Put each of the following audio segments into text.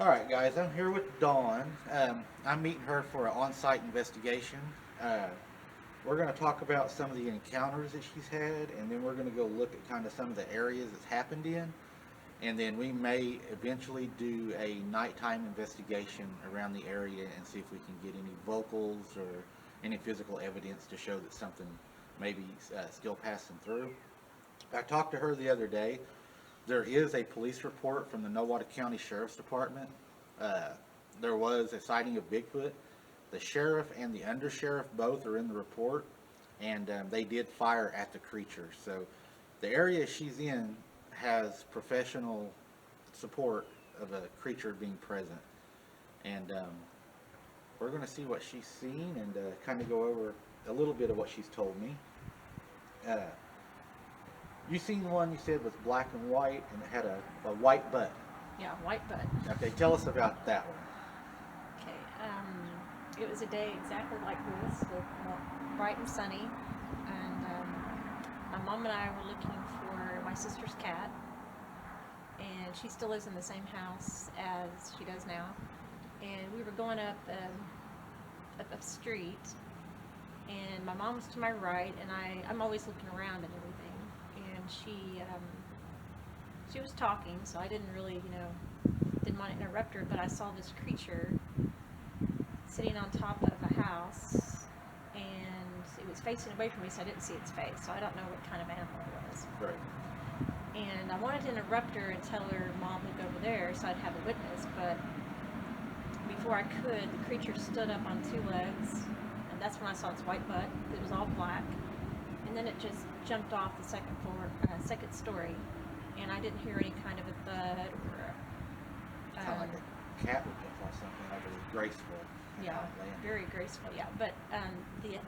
Alright guys, I'm here with Dawn. I'm meeting her for an on-site investigation. Uh, we're going to talk about some of the encounters that she's had, and then we're going to go look at kind of some of the areas it's happened in, and then we may eventually do a nighttime investigation around the area and see if we can get any vocals or any physical evidence to show that something may be still passing through. I talked to her the other day. There is a police report from the Nowata County Sheriff's Department. Uh, there was a sighting of Bigfoot. The sheriff and the undersheriff both are in the report, and they did fire at the creature. So the area she's in has professional support of a creature being present. And we're going to see what she's seen and kind of go over a little bit of what she's told me. Uh, You seen one you said was black and white and it had a white butt. Yeah, white butt. Okay, tell us about that one. Okay, it was a day exactly like this, with bright and sunny, and my mom and I were looking for my sister's cat, and she still lives in the same house as she does now, and we were going up a street, and my mom was to my right, and I'm always looking around and everything. And she was talking, so I didn't really, didn't want to interrupt her, but I saw this creature sitting on top of a house, and it was facing away from me, so I didn't see its face, so I don't know what kind of animal it was. Right. And I wanted to interrupt her and tell her, Mom, look over there, so I'd have a witness, but before I could, the creature stood up on two legs, and that's when I saw its white butt. It was all black. And then it just jumped off the second story, and I didn't hear any kind of a thud or Kind of like a cat would jump off something, like it was graceful. yeah, very graceful. Yeah, but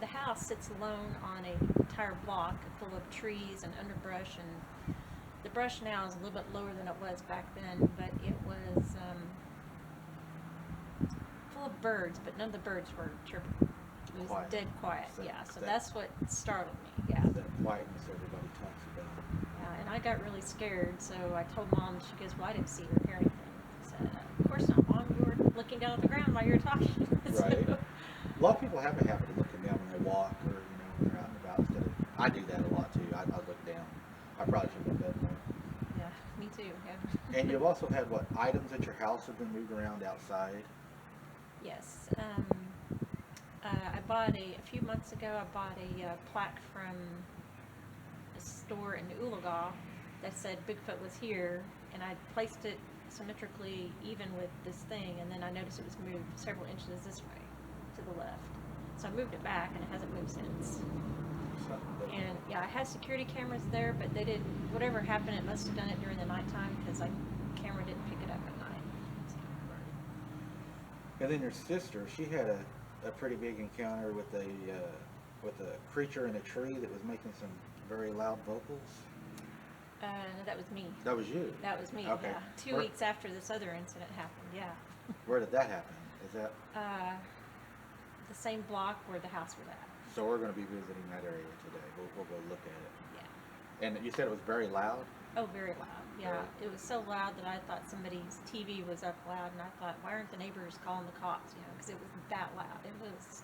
the house sits alone on an entire block full of trees and underbrush, and the brush now is a little bit lower than it was back then, but it was full of birds, but none of the birds were chirping. It was Quiet. Dead quiet. So Yeah, so that- that's what startled me. Yeah. That quietness everybody talks about. Yeah, and I got really scared, so I told Mom. She goes, "Well, I didn't see or hear anything." I said, "Of course not, Mom. You were looking down at the ground while you were talking." Right. A lot of people have a habit of looking down when they walk or when they're out and about. Instead of, I do that a lot too. I look down. I probably should have done more. Yeah, me too. Yeah. And you've also had what items at your house have been moved around outside? Yes. I bought a few months ago. I bought a plaque from a store in Oologah that said Bigfoot was here, and I placed it symmetrically even with this thing, and then I noticed it was moved several inches this way to the left. So I moved it back, and it hasn't moved since. And yeah, I had security cameras there, but they didn't. Whatever happened, it must have done it during the nighttime because the camera didn't pick it up at night. And then your sister, she had a pretty big encounter with a creature in a tree that was making some very loud vocals. No, that was me. That was you. That was me. Okay. Yeah. 2 weeks after this other incident happened. Yeah. Where did that happen? Is that? The same block where the house was at. So we're going to be visiting that area today. We'll go look at it. Yeah. And you said it was very loud? Oh, very loud. Yeah. Right. It was so loud that I thought somebody's TV was up loud, and I thought, why aren't the neighbors calling the cops? Because it was that loud. It was.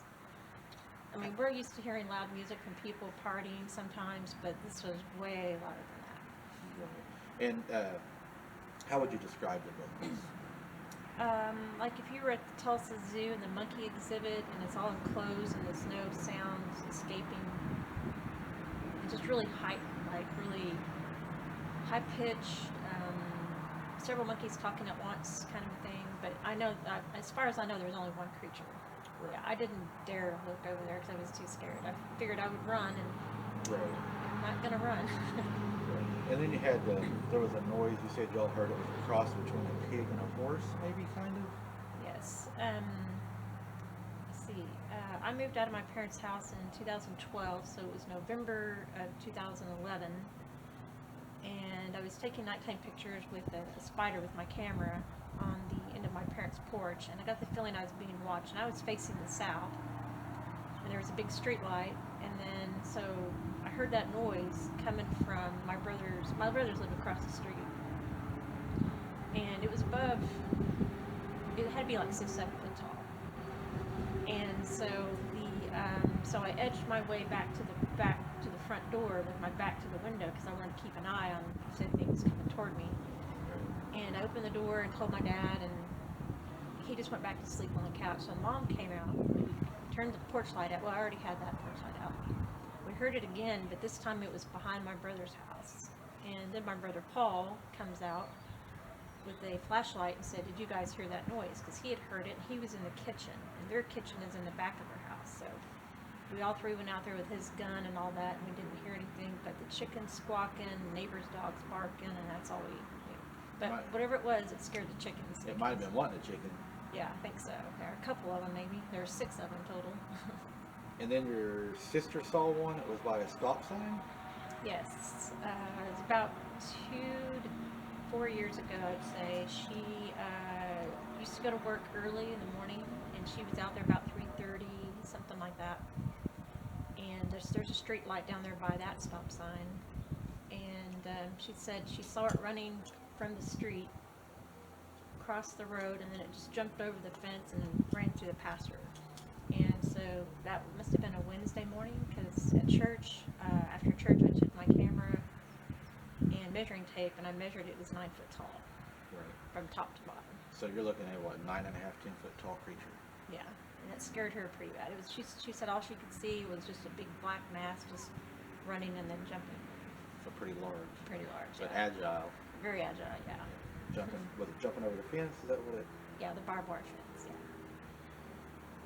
I mean, we're used to hearing loud music from people partying sometimes, but this was way louder than that. And how would you describe the vocals? Like if you were at the Tulsa Zoo and the monkey exhibit, and it's all enclosed and there's no sounds escaping. It's just really heightened, like really high pitched, several monkeys talking at once kind of a thing. But I know, as far as I know, there was only one creature. Right. Yeah, I didn't dare look over there because I was too scared. I figured I would run, and Right. I'm not gonna run. And then you had there was a noise. You said y'all heard it was a cross between a pig and a horse, maybe, kind of. Yes. Let's see. I moved out of my parents' house in 2012, so it was November of 2011. And I was taking nighttime pictures with a spider with my camera on the end of my parents' porch, and I got the feeling I was being watched. And I was facing the south, and there was a big street light, and then so I heard that noise coming from my brothers. My brothers live across the street, and it was above it had to be like 6, 7 foot tall. And so so I edged my way back to the front door with my back to the window because I wanted to keep an eye on if anything was coming toward me. And I opened the door and told my dad, and he just went back to sleep on the couch. So Mom came out. We turned the porch light out. Well, I already had that porch light out. We heard it again, but this time it was behind my brother's house. And then my brother Paul comes out with a flashlight and said, "Did you guys hear that noise?" Because he had heard it. He was in the kitchen, and their kitchen is in the back of their house. So we all three went out there with his gun and all that, and we didn't hear anything but the chickens squawking, neighbors' dogs barking, and that's all we knew. But whatever it was, it scared the chickens. It might have been wanting a chicken. Yeah, I think so. There are a couple of them, maybe. There were 6 of them total. And then your sister saw one. It was by a stop sign. Yes, it was about 2 to 4 years ago, I'd say. She used to go to work early in the morning, and she was out there about 3:30, something like that. And there's a street light down there by that stop sign. And she said she saw it running from the street, across the road, and then it just jumped over the fence and ran through the pasture. And so that must have been a Wednesday morning, because at church, after church, I took my camera and measuring tape, and I measured it was 9 foot tall, Right. from top to bottom. So you're looking at what, 9.5, 10 foot tall creature. Yeah, and it scared her pretty bad. It was she said all she could see was just a big black mass just running and then jumping. So pretty large. Pretty large. But Yeah. agile. Very agile. Yeah. Jumping. Was it jumping over the fence? Is that what it? Yeah, the barbed wire fence.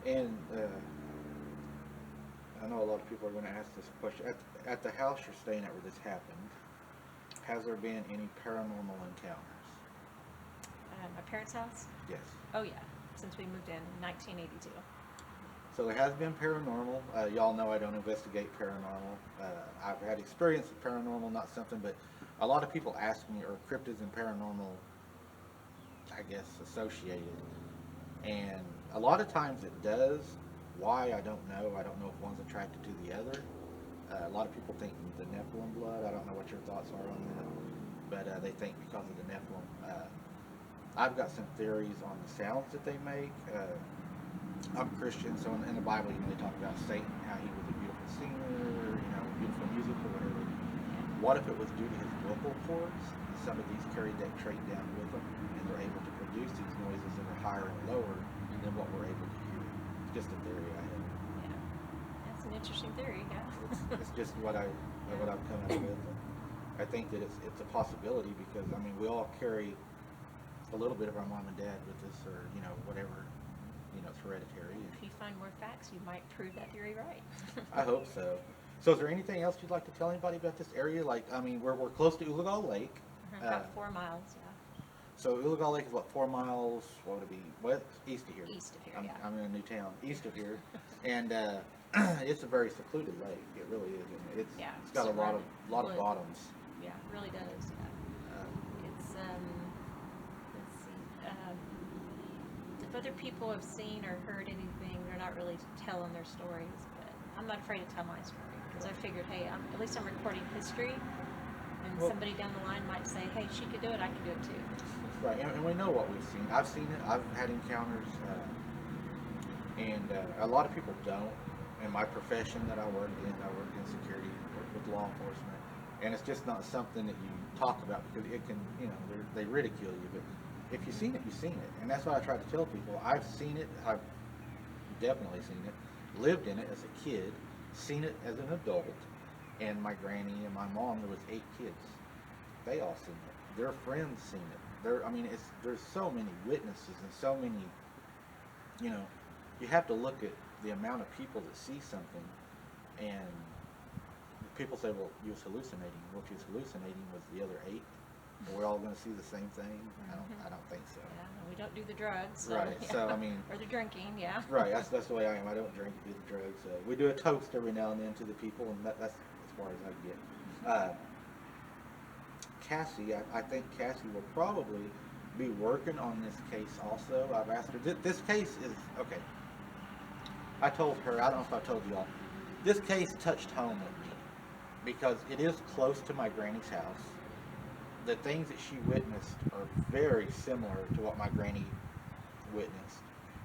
Yeah. And I know a lot of people are going to ask this question. At the house you're staying at where this happened, has there been any paranormal encounters? My parents' house? Yes. Oh yeah, since we moved in 1982. So there has been paranormal. Y'all know I don't investigate paranormal. I've had experience with paranormal, not something, but a lot of people ask me, are cryptids and paranormal, I guess, associated? And a lot of times it does. Why, I don't know. I don't know if one's attracted to the other. A lot of people think the Nephilim blood. I don't know what your thoughts are on that. But they think because of the Nephilim. I've got some theories on the sounds that they make. I'm Christian, so in the Bible, they talk about Satan, how he was a beautiful singer, beautiful music or whatever. What if it was due to his vocal cords? And some of these carried that trait down with them, and they're able to produce these noises that are higher and lower than what we're able to hear. It's just a theory I have. Yeah, that's an interesting theory. Yeah. It's just what I've come up with. I think that it's a possibility because we all carry a little bit of our mom and dad with us, or whatever. It's hereditary. If you find more facts, you might prove that theory right. I hope so. So is there anything else you'd like to tell anybody about this area? Like, we're close to Ulagal Lake. About 4 miles, yeah. So Ulagal Lake is what, 4 miles, what would it be? What? East of here. East of here, yeah. I'm in a new town, east of here. And it's a very secluded lake. It really is. It's got a lot of bottoms. Yeah, it really does. Yeah. It's let's see. If other people have seen or heard anything, they're not really telling their stories. But I'm not afraid to tell my story because I figured, hey, at least I'm recording history, and somebody down the line might say, hey, she could do it, I can do it too. Right, and we know what we've seen. I've seen it. I've had encounters, and a lot of people don't. In my profession that I worked in security, worked with law enforcement, and it's just not something that you talk about because it can, they ridicule you. But if you've seen it, you've seen it, and that's what I try to tell people. I've seen it. I've definitely seen it. Lived in it as a kid. Seen it as an adult. And my granny and my mom. There was 8 kids. They all seen it. Their friends seen it. There's so many witnesses and so many. You have to look at the amount of people that see something, and people say, well, you was hallucinating. What you was hallucinating was the other 8. We're all going to see the same thing. I don't think so. Yeah, we don't do the drugs. So, right. Yeah. So or the drinking. Yeah. Right. That's the way I am. I don't drink, do the drugs. We do a toast every now and then to the people, and that's as far as I get. Cassie, I think Cassie will probably be working on this case also. I've asked her. This case is okay. I told her. I don't know if I told y'all. This case touched home with me because it is close to my granny's house. The things that she witnessed are very similar to what my granny witnessed,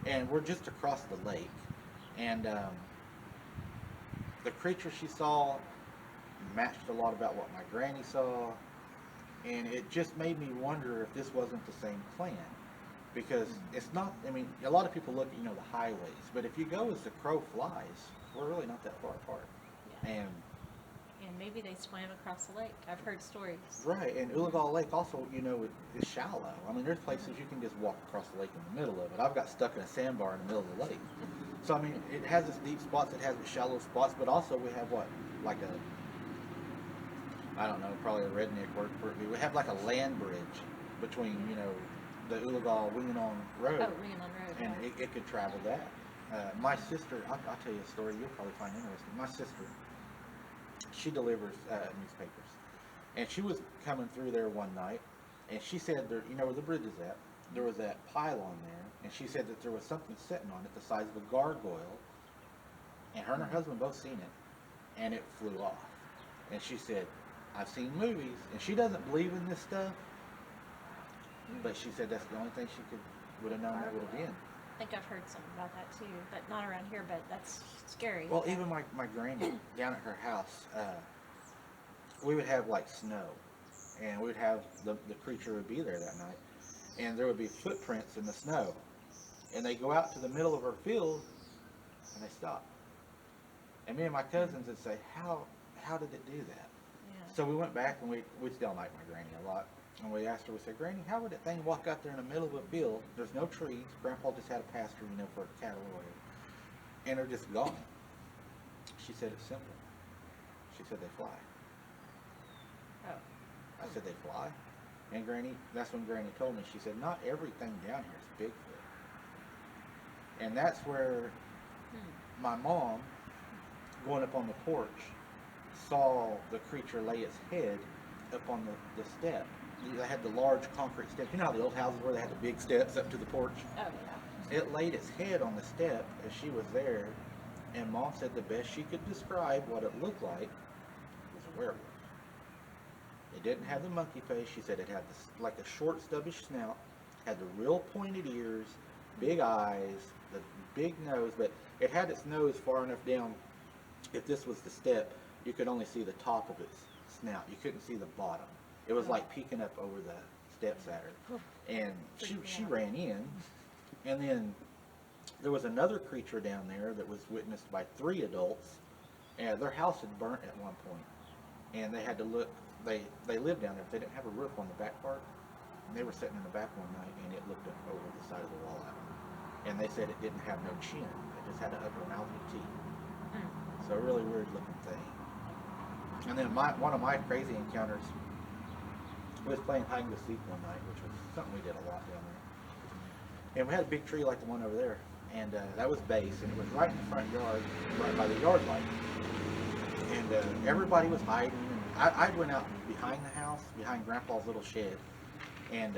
and we're just across the lake, and the creature she saw matched a lot about what my granny saw, and it just made me wonder if this wasn't the same clan, because it's not. I mean, a lot of people look at the highways, but if you go as the crow flies, we're really not that far apart, Yeah. and. And maybe they swam across the lake. I've heard stories. Right, and Uligal Lake also, is shallow. I mean, there's places you can just walk across the lake in the middle of it. I've got stuck in a sandbar in the middle of the lake. So, I mean, it has its deep spots, it has its shallow spots, but also we have what? Like I don't know, probably a redneck word for it. We have like a land bridge between, the Uligal Winganong Road. Oh, Leon Road. And Yeah. it could travel that. My sister, I'll tell you a story you'll probably find interesting. My sister, she delivers newspapers, and she was coming through there one night, and she said there, where the bridge is at, there was that pylon there, and she said that there was something sitting on it the size of a gargoyle, and her husband both seen it, and it flew off. And she said, I've seen movies, and she doesn't believe in this stuff, but she said that's the only thing she would have known that would have been. I think I've heard something about that too, but not around here, but that's scary. Well, even my granny down at her house, we would have like snow, and we'd have the creature would be there that night, and there would be footprints in the snow, and they go out to the middle of her field, and they stop. And me and my cousins would say, how did it do that? Yeah. So we went back, and we still like my granny a lot. And we asked her, we said, Granny, how would that thing walk out there in the middle of a field? There's no trees. Grandpa just had a pasture, for cattle or whatever. And they're just gone. She said it's simple. She said they fly. Oh. I said they fly? And Granny, that's when Granny told me, she said, not everything down here is Bigfoot. And that's where my mom, going up on the porch, saw the creature lay its head up on the step. They had the large concrete steps. You know how the old houses where they had the big steps up to the porch? Oh, yeah. It laid its head on the step as she was there, and Mom said the best she could describe what it looked like was a werewolf. It didn't have the monkey face. She said it had like a short, stubbish snout, had the real pointed ears, big eyes, the big nose, but it had its nose far enough down. If this was the step, you could only see the top of its snout. You couldn't see the bottom. It was like peeking up over the steps at her. And she ran in, and then there was another creature down there that was witnessed by 3 adults, and their house had burnt at one point, and they had to look. They lived down there, but they didn't have a roof on the back part, and they were sitting in the back one night, and it looked up over the side of the wall at them, and they said it didn't have no chin. It just had an upper mouth with teeth. So a really weird looking thing. And then one of my crazy encounters was playing hide and go seek one night, which was something we did a lot down there. And we had a big tree like the one over there, and that was base, and it was right in the front yard, right by the yard light. And everybody was hiding, and I went out behind the house, behind Grandpa's little shed, and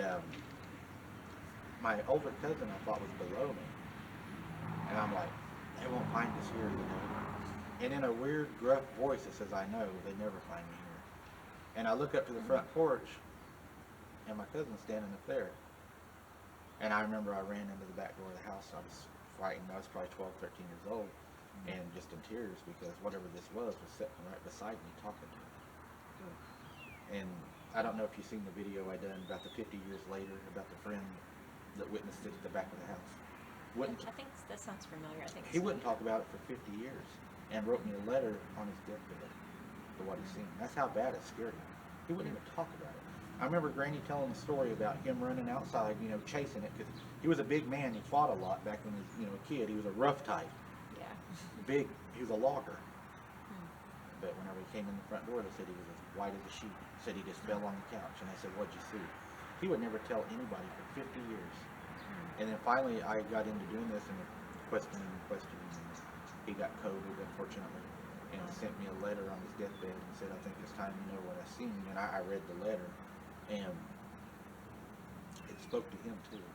my older cousin I thought was below me, and I'm like, they won't find us here, And in a weird, gruff voice it says, I know, they never find me here. And I look up to the front porch, and my cousin's standing up there. And I remember I ran into the back door of the house. I was frightened. I was probably 12, 13 years old, and just in tears because whatever this was sitting right beside me talking to me. And I don't know if you've seen the video I done about the 50 years later, about the friend that witnessed it at the back of the house. I think that sounds familiar. I think He wouldn't talk about it for 50 years, and wrote me a letter on his deathbed for what he's seen. That's how bad it scared him. He wouldn't even talk about it. I remember Granny telling the story about him running outside, chasing it, because he was a big man. He fought a lot back when he was, a kid. He was a rough type. Yeah. Big. He was a logger. But whenever he came in the front door, they said he was as white as a sheet. Said he just fell on the couch, and I said, "What'd you see?" He would never tell anybody for 50 years. And then finally, I got into doing this and questioning, and he got COVID, unfortunately, and sent me a letter on his deathbed and said, "I think it's time you know what I seen." And I read the letter, and it spoke to him too.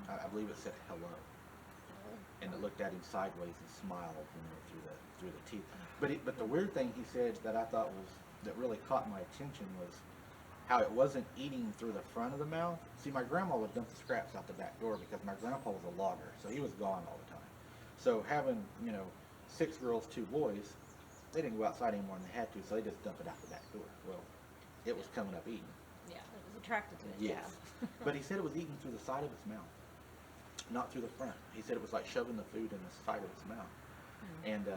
I believe it said hello, and it looked at him sideways and smiled, through the teeth. But the weird thing he said that I thought that really caught my attention was how it wasn't eating through the front of the mouth. See, my grandma would dump the scraps out the back door because my grandpa was a logger, so he was gone all the time. So having, 6 girls, 2 boys, they didn't go outside anymore than they had to, so they just dumped it out the back door. Well, it was coming up eating. Yeah, it was attracted to it. Yes. But he said it was eating through the side of its mouth, not through the front. He said it was like shoving the food in the side of its mouth. And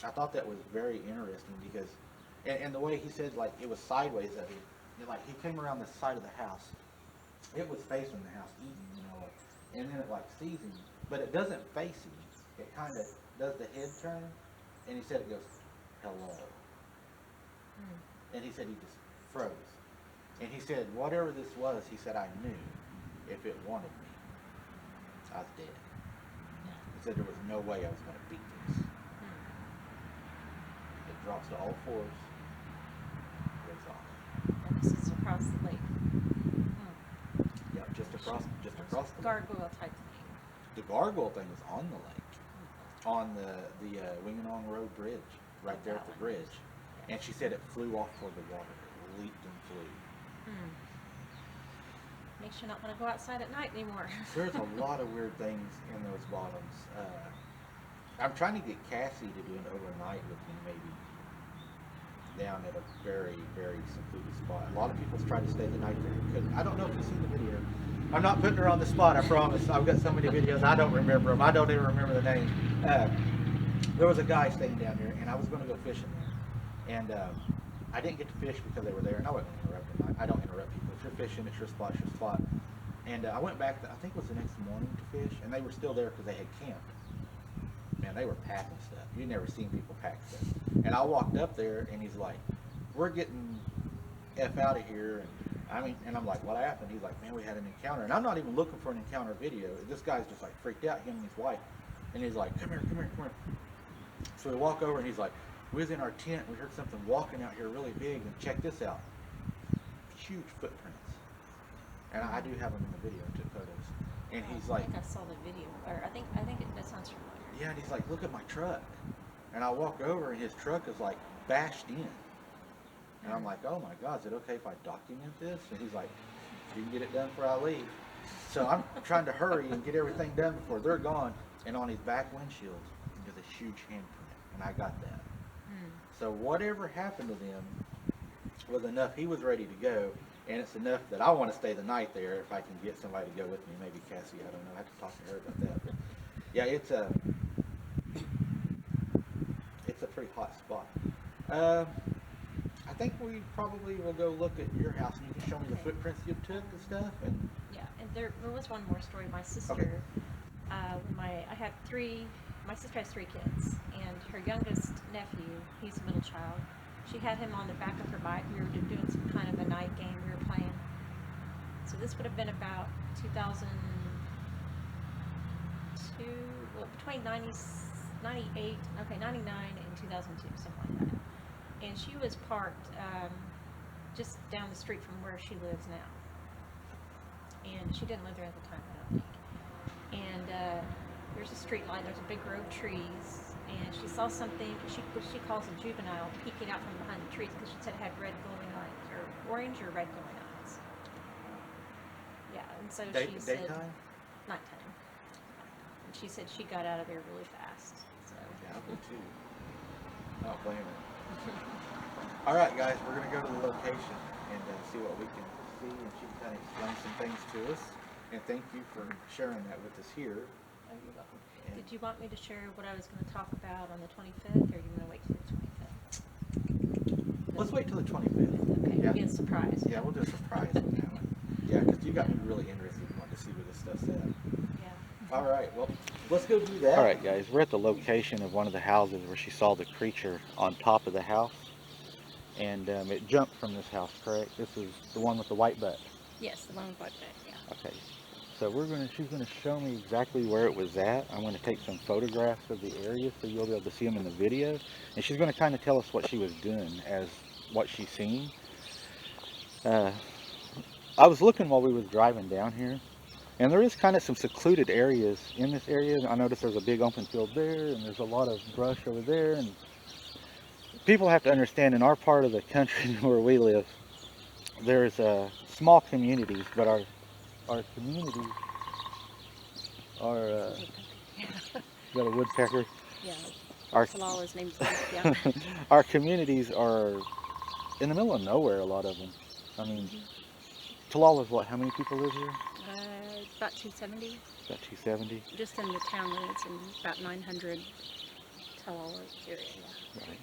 I thought that was very interesting because, and the way he said, like, it was sideways of him. Like, he came around the side of the house. It was facing the house, eating, and then it, like, sees him. But it doesn't face him. It kind of does the head turn, and he said it goes, hello. And he said he just froze. And he said, whatever this was, he said, I knew if it wanted me, I was dead. He said there was no way I was going to beat this. It drops to all fours, goes off. And this is across the lake. Yeah, just across the Gargoyle type thing. The gargoyle thing was on the lake, on the Winganong Road Bridge, right there at the bridge. And she said it flew off toward the water. It leaped and flew. Makes you not want to go outside at night anymore. There's a lot of weird things in those bottoms. I'm trying to get Cassie to do an overnight with me, maybe down at a very, very secluded spot. A lot of people's tried to stay the night there. Couldn't. I don't know if you've seen the video. I'm not putting her on the spot, I promise. I've got so many videos, I don't remember them. I don't even remember the name. There was a guy staying down here, and I was going to go fishing there. And I didn't get to fish because they were there, and I wasn't going to interrupt them. I don't interrupt people. If you're fishing, it's your spot, it's your spot. And I went back, I think it was the next morning to fish, and they were still there because they had camped. Man, they were packing stuff. You've never seen people pack stuff. And I walked up there, and he's like, we're getting F out of here. And I'm like, what happened? He's like, man, we had an encounter. And I'm not even looking for an encounter video. This guy's just like freaked out, him and his wife. And he's like, come here. So we walk over, and he's like, we was in our tent, we heard something walking out here really big, and check this out. Huge footprints. And I do have them in the video, I took photos. And he's like, I think I saw the video, or I think that sounds familiar. yeah, and he's like, look at my truck. And I walk over, and his truck is like bashed in. And I'm like, oh my God, is it okay if I document this? And he's like, you can get it done before I leave. So I'm trying to hurry and get everything done before they're gone. And on his back windshield is a huge handprint, and I got that. So whatever happened to them was enough. He was ready to go, and it's enough that I want to stay the night there if I can get somebody to go with me. Maybe Cassie, I don't know. I have to talk to her about that. But yeah, it's a pretty hot spot. I think we probably will go look at your house, and you can show me the footprints you took and stuff. And yeah, and there was one more story. My sister, my sister has 3 kids, and her youngest nephew, he's a middle child. She had him on the back of her bike. We were doing some kind of a night game we were playing. So this would have been about 2002, well, between 99 and 2002, something like that. And she was parked just down the street from where she lives now. And she didn't live there at the time, I don't think. And there's a street light, there's a big row of trees, and she saw something, what she calls a juvenile, peeking out from behind the trees because she said it had red glowing eyes, or orange or red glowing eyes. Yeah, and so she said... Daytime? Nighttime. And she said she got out of there really fast. So. Yeah, I would too. I don't blame her. All right, guys, we're going to go to the location and see what we can see, and she can kind of explain some things to us. And thank you for sharing that with us here. Oh, you're welcome. Did you want me to share what I was going to talk about on the 25th, or do you want to wait till the 25th? Let's wait till the 25th. Okay, Yeah. it'll be a surprise. Yeah, we'll do a surprise on that one. Yeah, because you got me really interested in wanting to see where this stuff's at. Yeah. All right, well, let's go do that. All right, guys, we're at the location of one of the houses where she saw the creature on top of the house. And it jumped from this house, correct? This is the one with the white butt. Yes, the one with white bed, yeah. Okay. So she's going to show me exactly where it was at. I'm going to take some photographs of the area so you'll be able to see them in the video. And she's going to kind of tell us what she was doing as what she's seen. I was looking while we was driving down here. And there is kind of some secluded areas in this area. I noticed there's a big open field there, and there's a lot of brush over there. And people have to understand, in our part of the country where we live, there's small communities, but our communities are, Yeah. got a woodpecker. Yeah. Our, Talala's name's Leaf, yeah. our communities are in the middle of nowhere, a lot of them. I mean, Talala's what, how many people live here? About 270. About 270. Just in the town limits, and about 900 Talala area, yeah. Right.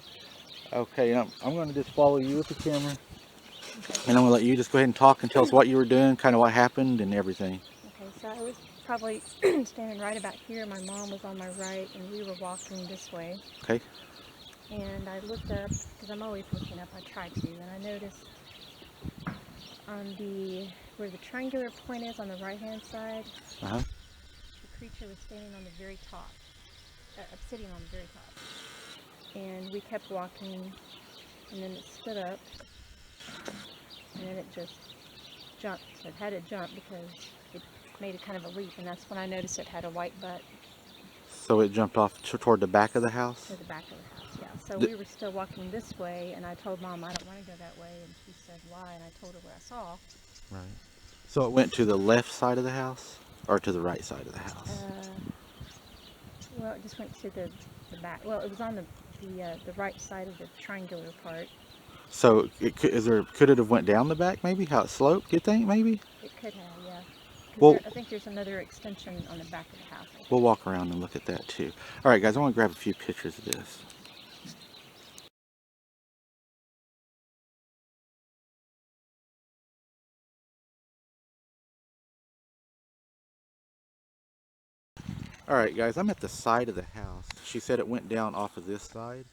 Okay, I'm going to just follow you with the camera. And I'm going to let you just go ahead and talk and tell us what you were doing, kind of what happened and everything. Okay, so I was probably standing right about here. My mom was on my right, and we were walking this way. Okay. And I looked up, because I'm always looking up, I try to, and I noticed on where the triangular point is on the right-hand side, Uh-huh. the creature was standing on the very top, sitting on the very top. And we kept walking, and then it stood up, and then it just jumped. So it had to jump because it made a kind of a leap, and that's when I noticed it had a white butt. So it jumped off toward the back of the house? To the back of the house, yeah. So we were still walking this way, and I told Mom I don't want to go that way, and she said why, and I told her what I saw. Right. So it went to the left side of the house or to the right side of the house? Well, it just went to the back. Well, it was on the right side of the triangular part. So could it have went down the back maybe? How it sloped, you think maybe? It could have, yeah. Well, I think there's another extension on the back of the house. We'll walk around and look at that too. All right, guys, I want to grab a few pictures of this. All right, guys, I'm at the side of the house. She said it went down off of this side.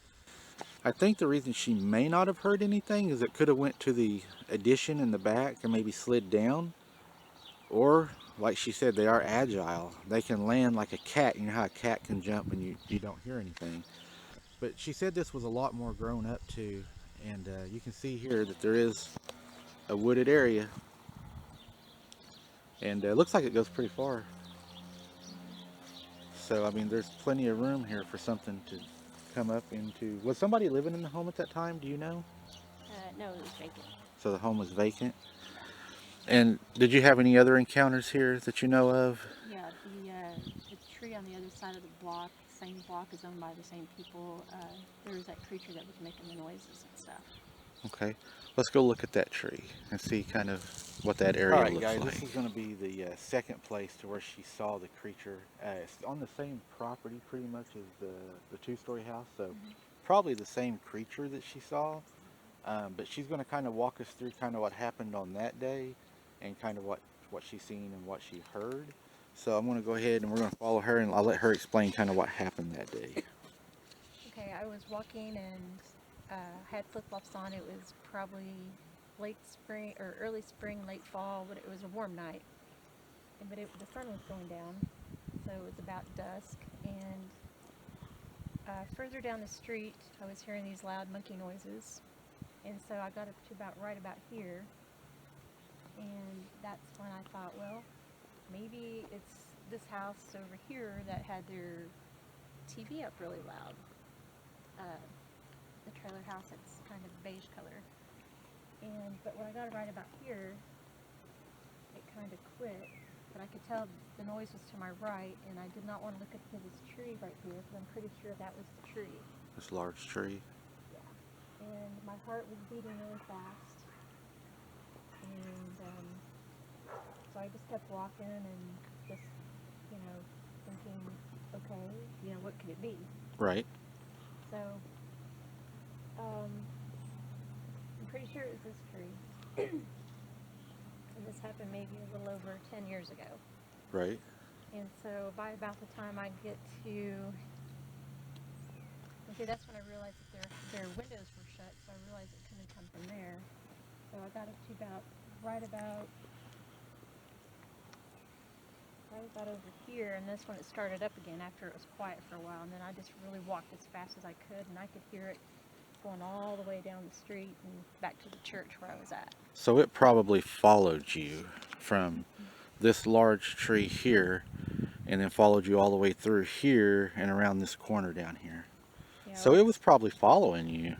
I think the reason she may not have heard anything is it could have went to the addition in the back and maybe slid down. Or, like she said, they are agile. They can land like a cat. You know how a cat can jump and you don't hear anything. But she said this was a lot more grown up too. And you can see here that there is a wooded area. And it looks like it goes pretty far. So, I mean, there's plenty of room here for something to come up into. Was somebody living in the home at that time? Do you know? No, it was vacant. So the home was vacant. And did you have any other encounters here that you know of? Yeah, the tree on the other side of the block, same block, is owned by the same people. There was that creature that was making the noises and stuff. Okay, let's go look at that tree and see kind of what that area looks like. All right, guys, this is going to be the second place to where she saw the creature. It's on the same property pretty much as the two-story house, so probably the same creature that she saw. But she's going to kind of walk us through kind of what happened on that day and kind of what she's seen and what she heard. So I'm going to go ahead and we're going to follow her and I'll let her explain kind of what happened that day. Okay, I was walking and had flip-flops on. It was probably late spring or early spring, late fall, but it was a warm night. But the sun was going down, so it was about dusk. And further down the street, I was hearing these loud monkey noises. And so I got up to right about here, and that's when I thought, well, maybe it's this house over here that had their TV up really loud. The trailer house, it's kind of beige color. But when I got right about here, it kind of quit. But I could tell the noise was to my right, and I did not want to look up to this tree right here, because I'm pretty sure that was the tree. This large tree. And my heart was beating really fast, and so I just kept walking and just, thinking, okay, what could it be? Right. So, I'm pretty sure it was this tree, and this happened maybe a little over 10 years ago. Right. And so by about the time I get to, that's when I realized that their windows were shut, so I realized it couldn't come from there. So I got up to right about over here, and that's when it started up again after it was quiet for a while. And then I just really walked as fast as I could, and I could hear it going all the way down the street and back to the church where I was at. So it probably followed you from this large tree here, and then followed you all the way through here and around this corner down here. Yeah, So it was probably following you.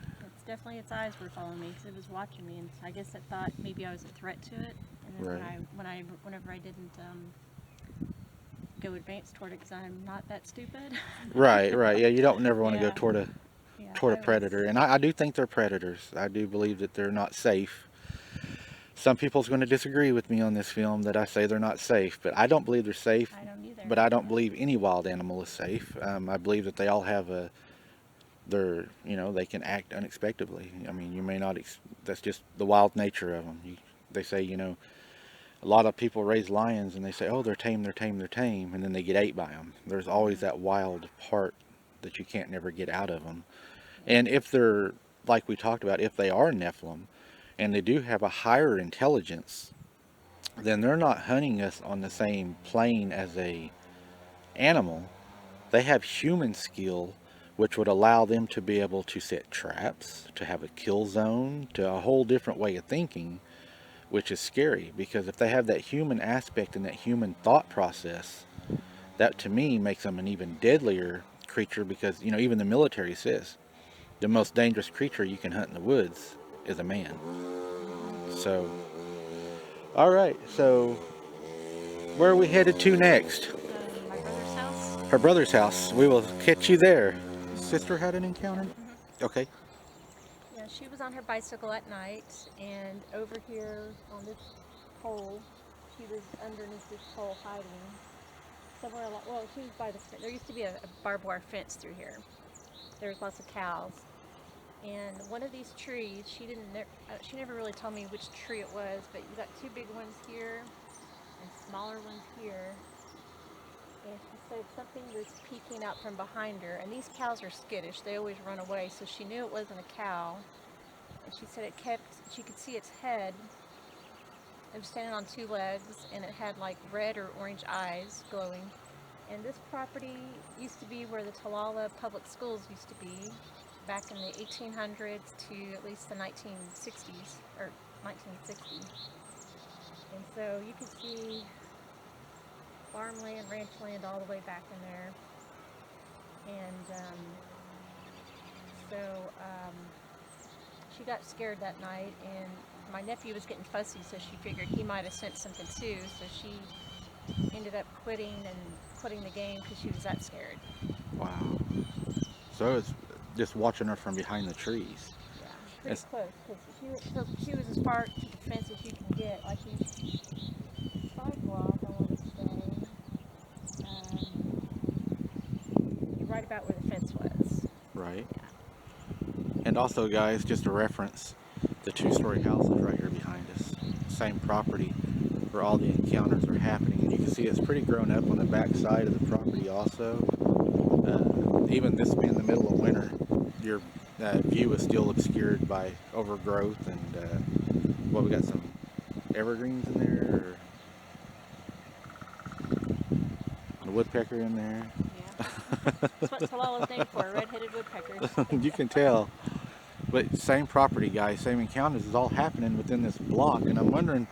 definitely its eyes were following me because it was watching me, and I guess it thought maybe I was a threat to it. And then Right. whenever I didn't go advance toward it, because I'm not that stupid. Right, right. Yeah, you don't never want to go Yeah, yeah, toward a I was. predator, and I do think they're predators. I do believe that they're not safe. Some people's going to disagree with me on this film that I say they're not safe, but I don't believe they're safe. I don't either. But I don't believe any wild animal is safe. I believe that they all have they can act unexpectedly. I mean, you may not. That's just the wild nature of them. They say, a lot of people raise lions and they say, oh, they're tame, they're tame, they're tame, and then they get ate by them. There's always that wild part that you can't never get out of them. And if they're, like we talked about, if they are Nephilim and they do have a higher intelligence, then they're not hunting us on the same plane as a animal. They have human skill, which would allow them to be able to set traps, to have a kill zone, to a whole different way of thinking, which is scary, because if they have that human aspect and that human thought process, that to me makes them an even deadlier creature, because even the military says the most dangerous creature you can hunt in the woods is a man. So, all right, so where are we headed to next? My brother's house. Her brother's house. We will catch you there. Sister had an encounter? Okay. Yeah, she was on her bicycle at night, and over here on this pole, she was underneath this pole hiding. Somewhere along, well, she was by the fence. There used to be a barbed wire fence through here. There's lots of cows. And one of these trees, she never really told me which tree it was, but you got two big ones here and smaller ones here. And she said something was peeking out from behind her. And these cows are skittish. They always run away, so she knew it wasn't a cow. And she said she could see its head. It was standing on two legs, and it had like red or orange eyes glowing. And this property used to be where the Talala public schools used to be back in the 1800s to at least the 1960s, or 1960s. And so you could see farmland, ranch land all the way back in there. And she got scared that night, and my nephew was getting fussy, so she figured he might have sent something too, so she ended up quitting the game because she was that scared. Wow. So it's just watching her from behind the trees. Yeah, pretty close, because she was as far to the fence as you can get, like this sidewalk, I want to say, right about where the fence was. Right. Yeah. And also, guys, just a reference, the two-story house is right here behind us. Same property where all the encounters are happening. And you can see it's pretty grown up on the back side of the property also. Even this being the middle of winter, your view is still obscured by overgrowth and, we got some evergreens in there, or a woodpecker in there. Yeah. That's what Talala's named for, red-headed woodpeckers. You can tell. But same property, guys, same encounters is all happening within this block, and I'm wondering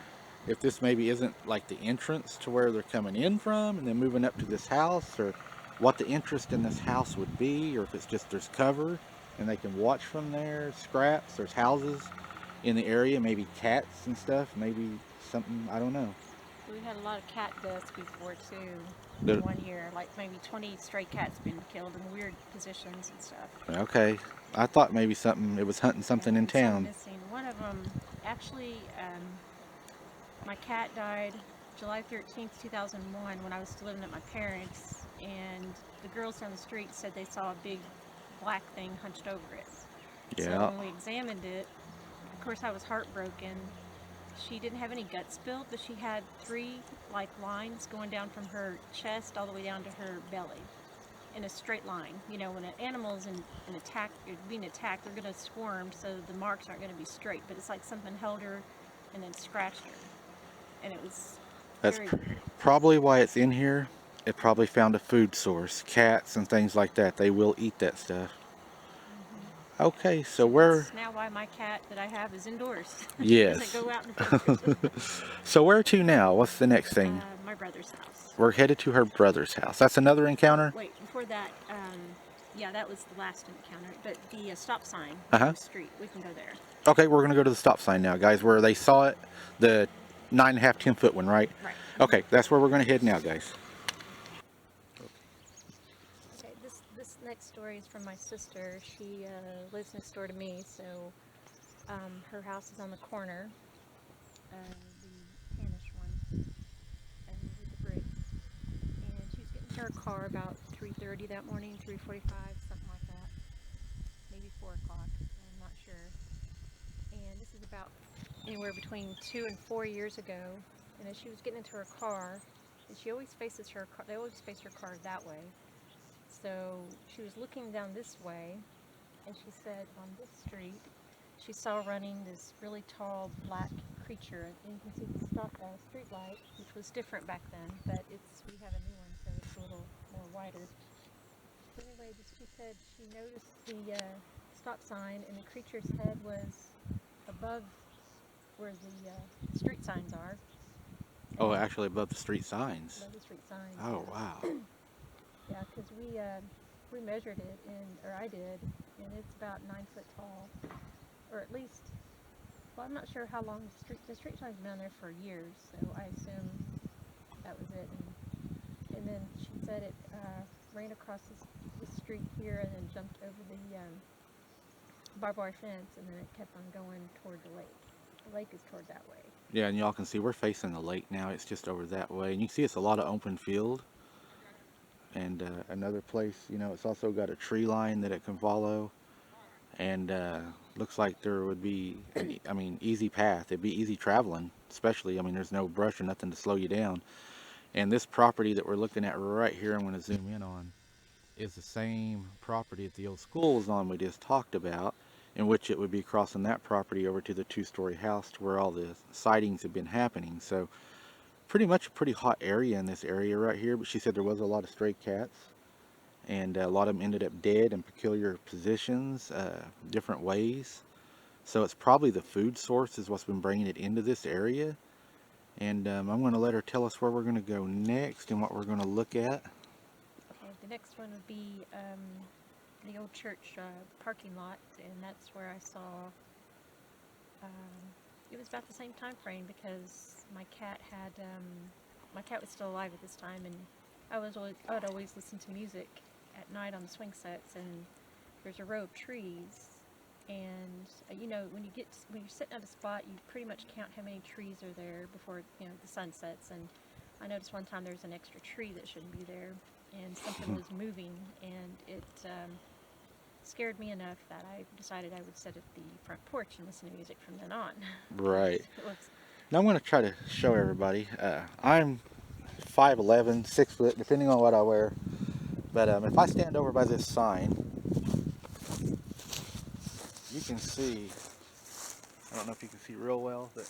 if this maybe isn't like the entrance to where they're coming in from and then moving up to this house, or what the interest in this house would be, or if it's just there's cover and they can watch from there, scraps, there's houses in the area, maybe cats and stuff, maybe something, I don't know. We had a lot of cat deaths before too. There- One year, like maybe 20 stray cats been killed in weird positions and stuff. Okay, I thought maybe it was hunting something in And some town. missing. One of them, actually, my cat died July 13th, 2001, when I was still living at my parents', and the girls down the street said they saw a big black thing hunched over it. Yeah. So when we examined it, of course I was heartbroken. She didn't have any gut spilled, but she had 3 like lines going down from her chest all the way down to her belly in a straight line. You know, when an animal's being attacked, they're going to squirm, so the marks aren't going to be straight. But it's like something held her and then scratched her, and it was That's very probably why it's in here. It probably found a food source. Cats and things like that, they will eat that stuff. Okay, so That's now why my cat that I have is indoors. Yes. Doesn't go out in the fences. So where to now? What's the next thing? My brother's house. We're headed to her brother's house. That's another encounter? Wait, before that, Yeah, that was the last encounter. But the stop sign Uh-huh. on the street, we can go there. Okay, we're gonna go to the stop sign now, guys, where they saw it, the 9.5, 10-foot one, right? Right. Okay, that's where we're gonna head now, guys. Okay, this next story is from my sister. She lives next door to me, so her house is on the corner, the tannish one, with the brick. And she was getting to her car about 3:30 that morning, 3:45, something like that, maybe 4 o'clock. I'm not sure. And this is about anywhere between 2 and 4 years ago. And as she was getting into her car, and she always faces her car. They always face her car that way. So she was looking down this way, and she said on this street, she saw running this really tall black creature. And you can see the street light, which was different back then, but we have a new one, so it's a little more wider. So anyway, she said she noticed the stop sign, and the creature's head was above where the street signs are. Oh, actually above the street signs. Above the street signs. Oh, yeah. wow. Yeah, because we measured it, or I did, and it's about 9 foot tall, or at least. Well, I'm not sure how long the street sign's been on there for years, so I assume that was it. And then she said it ran across this street here and then jumped over the barbed wire fence, and then it kept on going toward the lake. The lake is toward that way. Yeah, and y'all can see we're facing the lake now. It's just over that way, and you can see it's a lot of open field. And another place, you know, it's also got a tree line that it can follow, and looks like there would be, easy path. It'd be easy traveling, especially, there's no brush or nothing to slow you down. And this property that we're looking at right here, I'm going to zoom in on, is the same property that the old school was on we just talked about, in which it would be crossing that property over to the two-story house to where all the sightings have been happening. So pretty much a pretty hot area in this area right here, but she said there was a lot of stray cats, and a lot of them ended up dead in peculiar positions, different ways. So it's probably the food source is what's been bringing it into this area. And I'm going to let her tell us where we're going to go next and what we're going to look at. Okay, the next one would be the old church parking lot, and that's where I saw. It was about the same time frame because my cat was still alive at this time, and I would always listen to music at night on the swing sets, and there's a row of trees, and when you're sitting at a spot, you pretty much count how many trees are there before the sun sets. And I noticed one time there's an extra tree that shouldn't be there, and something was moving, and it scared me enough that I decided I would sit at the front porch and listen to music from then on. Right. Now I'm going to try to show everybody. I'm 5'11", 6 foot, depending on what I wear. But if I stand over by this sign, you can see, I don't know if you can see real well, but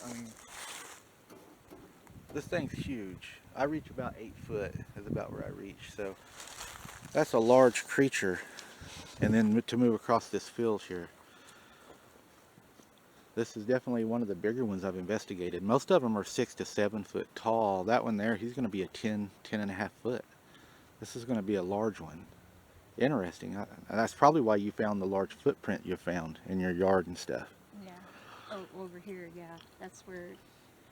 this thing's huge. I reach about 8 foot is about where I reach. So that's a large creature. And then to move across this field here. This is definitely one of the bigger ones I've investigated. Most of them are 6 to 7 foot tall. That one there, he's going to be a 10 and a half foot. This is going to be a large one. Interesting. That's probably why you found the large footprint you found in your yard and stuff. Yeah. Oh, over here, yeah. That's where,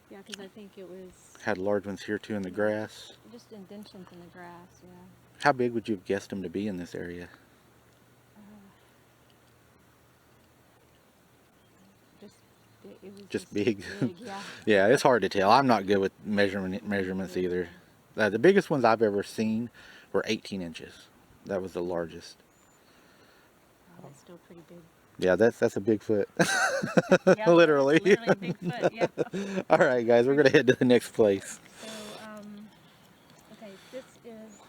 yeah, because I think it was... Had large ones here too in the grass. Just indentions in the grass, yeah. How big would you have guessed them to be in this area? Just big. Yeah. Yeah, it's hard to tell. I'm not good with measurements either. The biggest ones I've ever seen were 18 inches. That was the largest. Oh, that's still pretty big. Yeah, that's a Bigfoot. Yeah, Literally. Literally a Bigfoot, yeah. All right, guys, we're gonna head to the next place. So, okay, this is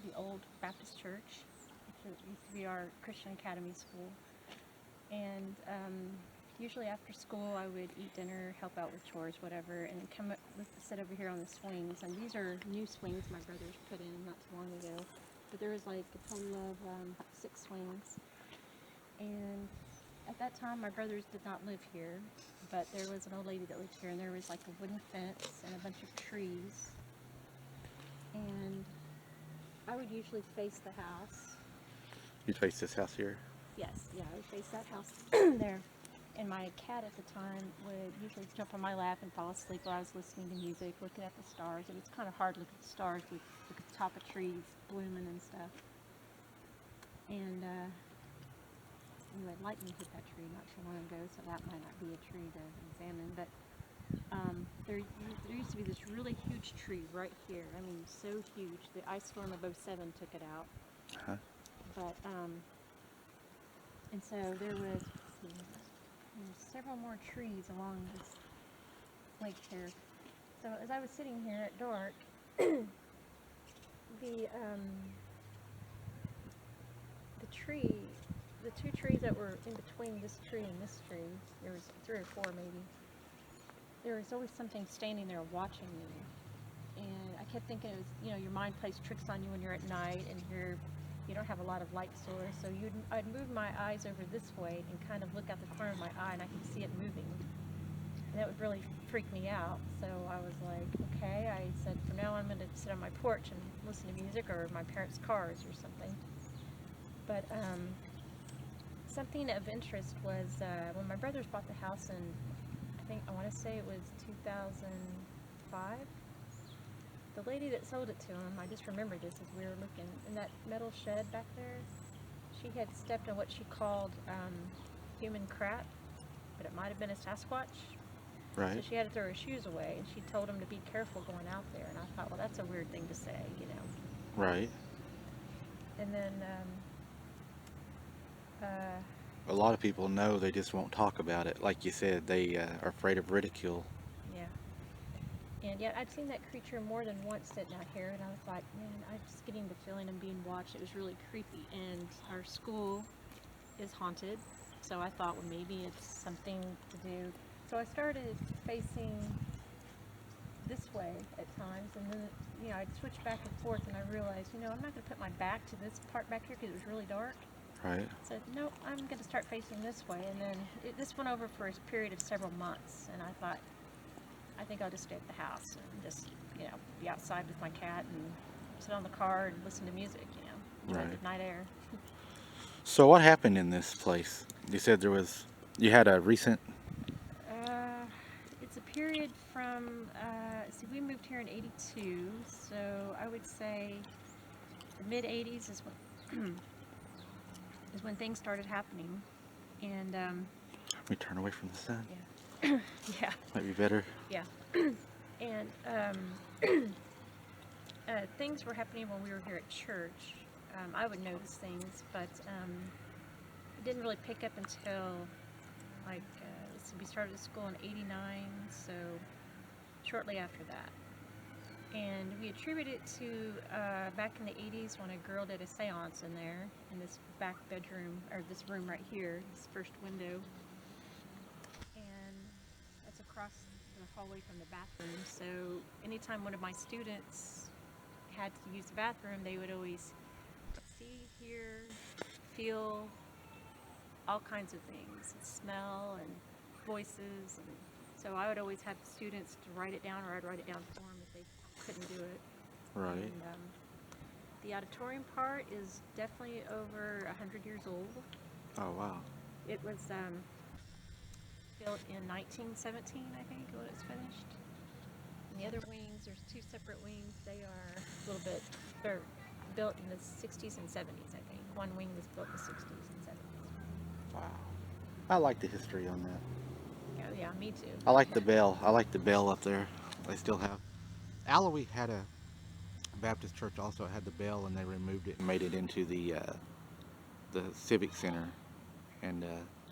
the old Baptist church. It used to be our Christian Academy school. And usually after school, I would eat dinner, help out with chores, whatever, and then sit over here on the swings. And these are new swings my brothers put in not too long ago. But there was like a total of 6 swings. And at that time, my brothers did not live here, but there was an old lady that lived here, and there was like a wooden fence and a bunch of trees. And I would usually face the house, You face this house here? Yes, yeah, I would face that house there. And my cat at the time would usually jump on my lap and fall asleep while I was listening to music, looking at the stars. It was kind of hard to look at the stars with look at the top of trees blooming and stuff. And anyway, lightning hit that tree not too long ago, so that might not be a tree to examine. But there used to be this really huge tree right here. I mean, so huge. The ice storm of '07 took it out. Uh-huh. But and so there was, let's see, there's several more trees along this lake here. So as I was sitting here at dark, the tree, the two trees that were in between this tree and this tree, there was 3 or 4 maybe. There was always something standing there watching me, and I kept thinking it was, you know, your mind plays tricks on you when you're at night and you don't have a lot of light source, so I'd move my eyes over this way and kind of look out the corner of my eye, and I could see it moving. And that would really freak me out. So I was like, okay, I said, from now on I'm going to sit on my porch and listen to music or my parents' cars or something. But something of interest was when my brothers bought the house in, I want to say it was 2005. The lady that sold it to him, I just remember this as we were looking, in that metal shed back there, she had stepped on what she called human crap, but it might have been a Sasquatch. Right. So she had to throw her shoes away, and she told him to be careful going out there. And I thought, well, that's a weird thing to say, you know. Right. And then, A lot of people know, they just won't talk about it. Like you said, they are afraid of ridicule. yeah. And yet I'd seen that creature more than once sitting out here, and I was like, man, I'm just getting the feeling I'm being watched. It was really creepy. And our school is haunted, so I thought, well, maybe it's something to do. So I started facing this way at times, and then, you know, I'd switch back and forth, and I realized, you know, I'm not going to put my back to this part back here because it was really dark. Right. So, no, I'm going to start facing this way, and then this went over for a period of several months, and I thought, I think I'll just stay at the house and just, you know, be outside with my cat and sit on the car and listen to music, you know, enjoy Right. the night air. So what happened in this place? You said you had a recent... It's a period from, see, we moved here in '82, so I would say the mid-'80s is when, is when things started happening, and, Let me turn away from the sun. yeah, yeah. Might be better. Yeah. And things were happening when we were here at church. I would notice things, but it didn't really pick up until, like, so we started school in '89, so shortly after that. And we attribute it to back in the '80s when a girl did a seance in there, in this back bedroom, or this room right here, this first window. And that's across the hallway from the bathroom. So anytime one of my students had to use the bathroom, they would always see, hear, feel all kinds of things, smell and voices. And so I would always have students to write it down, or I'd write it down for them if they couldn't do it. Right. And the auditorium part is definitely over 100 years old. Oh, wow. It was built in 1917, I think, when it was finished. And the other wings, there's 2 separate wings. They are a little bit, they're built in the 60s and 70s, I think. One wing was built in the 60s and 70s. Wow. I like the history on that. Yeah, me too. I like the bell. I like the bell up there. They still have. Allowee had a Baptist church also. It had the bell, and they removed it and made it into the civic center. And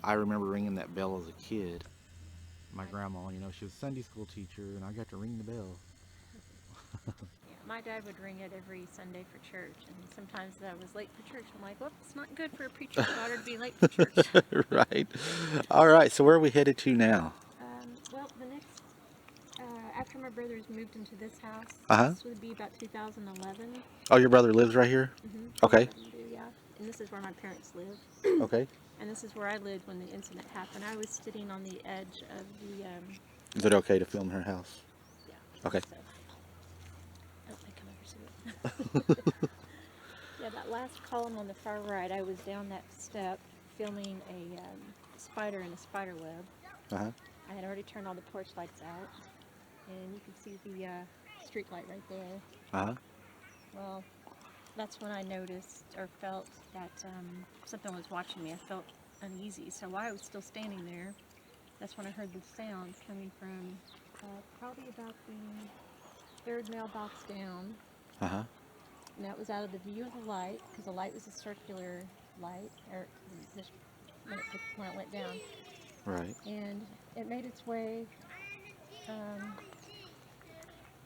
I remember ringing that bell as a kid. My grandma, you know, she was a Sunday school teacher, and I got to ring the bell. Yeah, my dad would ring it every Sunday for church, and sometimes I was late for church. I'm like, well, it's not good for a preacher's daughter to be late for church. Right. All right. So where are we headed to now? Well, the next, after my brothers moved into this house, Uh-huh. this would be about 2011. Oh, your brother lives right here? Mm-hmm. Okay. Yeah, and this is where my parents live. Okay. And this is where I lived when the incident happened. I was sitting on the edge of the, Is it okay to film her house? yeah. Okay. So, oh, they come over to it. Yeah, that last column on the far right, I was down that step filming a spider in a spider web. Uh-huh. I had already turned all the porch lights out, and you can see the street light right there. Uh-huh. Well, that's when I noticed or felt that something was watching me. I felt uneasy. So while I was still standing there, that's when I heard the sound coming from probably about the third mailbox down. Uh-huh. And that was out of the view of the light, because the light was a circular light, or just when it went down. Right. And it made its way.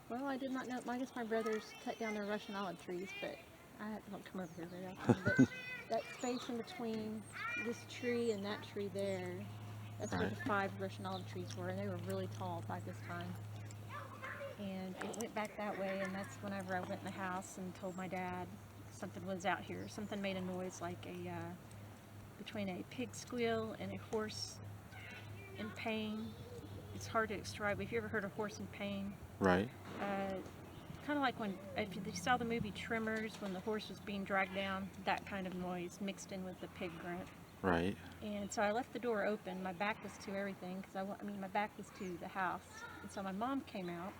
Well, I did not know. I guess my brothers cut down their Russian olive trees, but I don't come over here very often. But that space in between this tree and that tree there, that's where the 5 Russian olive trees were, and they were really tall by this time. And it went back that way, and that's whenever I went in the house and told my dad something was out here. Something made a noise like between a pig squeal and a horse in pain. It's hard to describe. Have you ever heard a horse in pain? Right. Kind of like if you saw the movie Tremors, when the horse was being dragged down, that kind of noise mixed in with the pig grunt. Right. And so I left the door open. My back was to everything, because my back was to the house. And so my mom came out.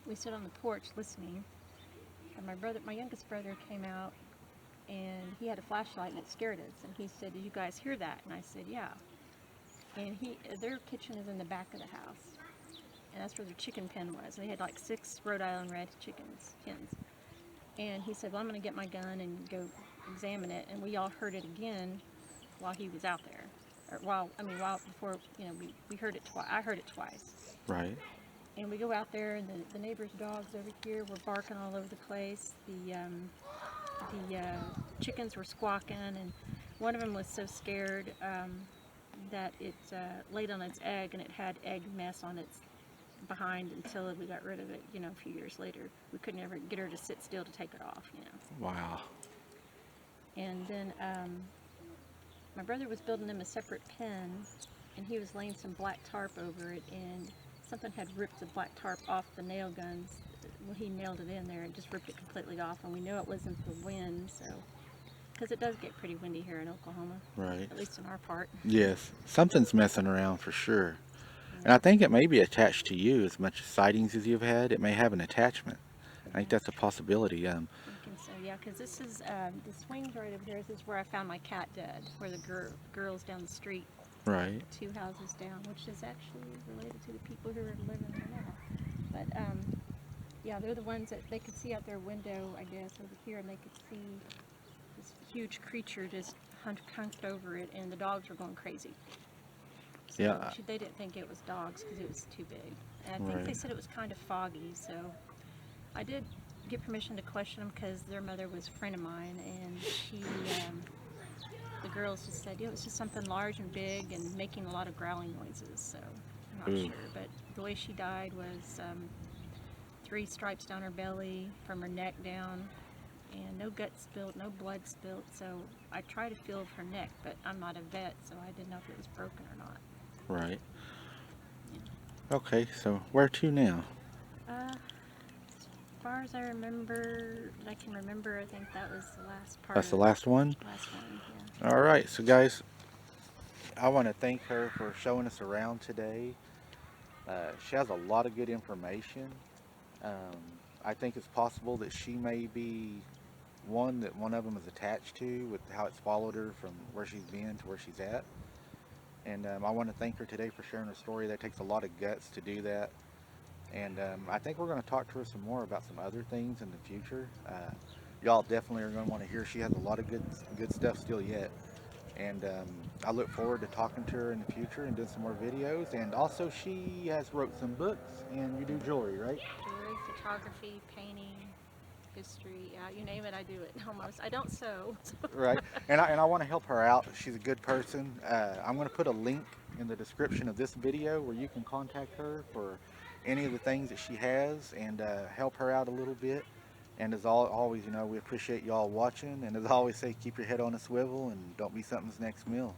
We stood on the porch listening, and my youngest brother came out, and he had a flashlight, and it scared us. And he said, "Did you guys hear that?" And I said, "Yeah." And their kitchen is in the back of the house, and that's where their chicken pen was. They had like 6 Rhode Island red hens. And he said, "Well, I'm going to get my gun and go examine it." And we all heard it again while he was out there, or before we heard it twice. I heard it twice. Right. And we go out there, and the neighbor's dogs over here were barking all over the place. The chickens were squawking, and one of them was so scared that it laid on its egg, and it had egg mess on its behind until we got rid of it. A few years later, we couldn't ever get her to sit still to take it off. Wow. And then my brother was building them a separate pen, and he was laying some black tarp over it, and something had ripped the black tarp off the nail guns when he nailed it in there, and just ripped it completely off. And we know it wasn't the wind, because it does get pretty windy here in Oklahoma. Right. At least in our part. Yes. Something's messing around for sure. And I think it may be attached to you as much sightings as you've had. It may have an attachment. I think that's a possibility. I think so, yeah, because this is the swings right over there. This is where I found my cat dead, where the girls down the street. Right. 2 houses down, which is actually related to the people who are living there now. But yeah, they're the ones that they could see out their window, I guess, over here, and they could see this huge creature just hunched over it, and the dogs were going crazy. So Yeah. they didn't think it was dogs because it was too big. And I think they said it was kind of foggy, so I did get permission to question them because their mother was a friend of mine, and she, the girls just said, it was just something large and big and making a lot of growling noises, so I'm not sure. But the way she died was 3 stripes down her belly, from her neck down, and no gut spilt, no blood spilt. So I tried to feel of her neck, but I'm not a vet, so I didn't know if it was broken or not. Right. Okay, so where to now? As far as I can remember, I think that was the last part. That's the last one? Last one, yeah. All right, so guys, I want to thank her for showing us around today. She has a lot of good information. I think it's possible that she may be one of them is attached to, with how it's followed her from where she's been to where she's at. And I want to thank her today for sharing her story. That takes a lot of guts to do that. And I think we're going to talk to her some more about some other things in the future. Y'all definitely are going to want to hear. She has a lot of good stuff still yet. And I look forward to talking to her in the future and doing some more videos. And also, she has wrote some books, and you do jewelry, right? Jewelry, photography, painting, history, you name it, I do it almost. I don't sew. Right. And I want to help her out. She's a good person. I'm going to put a link in the description of this video where you can contact her for any of the things that she has and help her out a little bit. And as always, we appreciate y'all watching. And as I always say, keep your head on a swivel and don't be something's next meal.